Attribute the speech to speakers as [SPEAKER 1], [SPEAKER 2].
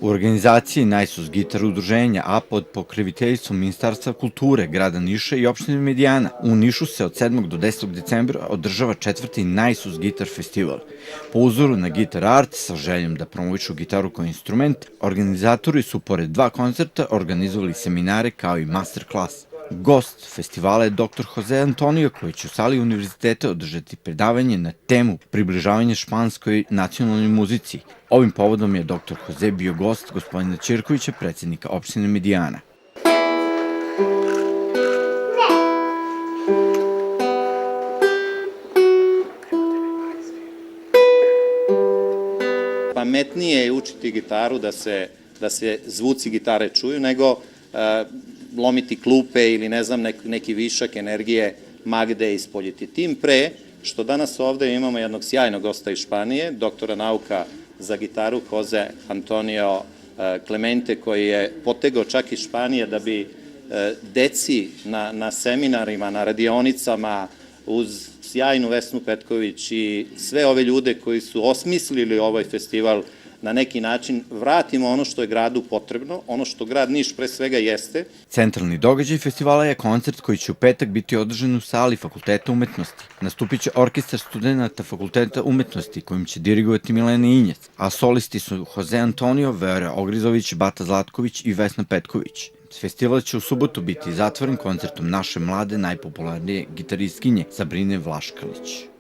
[SPEAKER 1] U organizaciji Najsus Gitar udruženja, a pod pokroviteljstvom Ministarstva kulture, grada Niša i opštine Medijana, u Nišu se od 7. do 10. decembra održava četvrti Najsus Gitar festival. Po uzoru na Gitar Art, sa željom da promovišu gitaru kao instrument, organizatori su pored dva koncerta organizovali seminare kao i master klas. Gost festivala je dr. Jose Antonio, koji će u sali univerziteta održati predavanje na temu približavanje španskoj nacionalnoj muzici. Ovim povodom je dr. Jose bio gost gospodina Ćirkovića, predsjednika opštine Medijana.
[SPEAKER 2] Pametnije je učiti gitaru da se zvuci gitare čuju, nego lomiti klupe ili ne znam neki višak energije magde ispoljiti. Tim pre što danas ovde imamo jednog sjajnog gosta iz Španije, doktora nauka za gitaru Jose Antonio Clemente, koji je potegao čak iz Španije da bi deci na seminarima, na radionicama uz sjajnu Vesnu Petković i sve ove ljude koji su osmislili ovaj festival na neki način vratimo ono što je gradu potrebno, ono što grad Niš pre svega jeste.
[SPEAKER 1] Centralni događaj festivala je koncert koji će u petak biti održan u sali Fakulteta umetnosti. Nastupit će orkestar studenta Fakulteta umetnosti kojim će dirigovati Milena Injec, a solisti su Jose Antonio, Vera Ogrizović, Bata Zlatković i Vesna Petković. Festival će u subotu biti zatvoren koncertom naše mlade, najpopularnije gitaristkinje Sabrine Vlaškalić.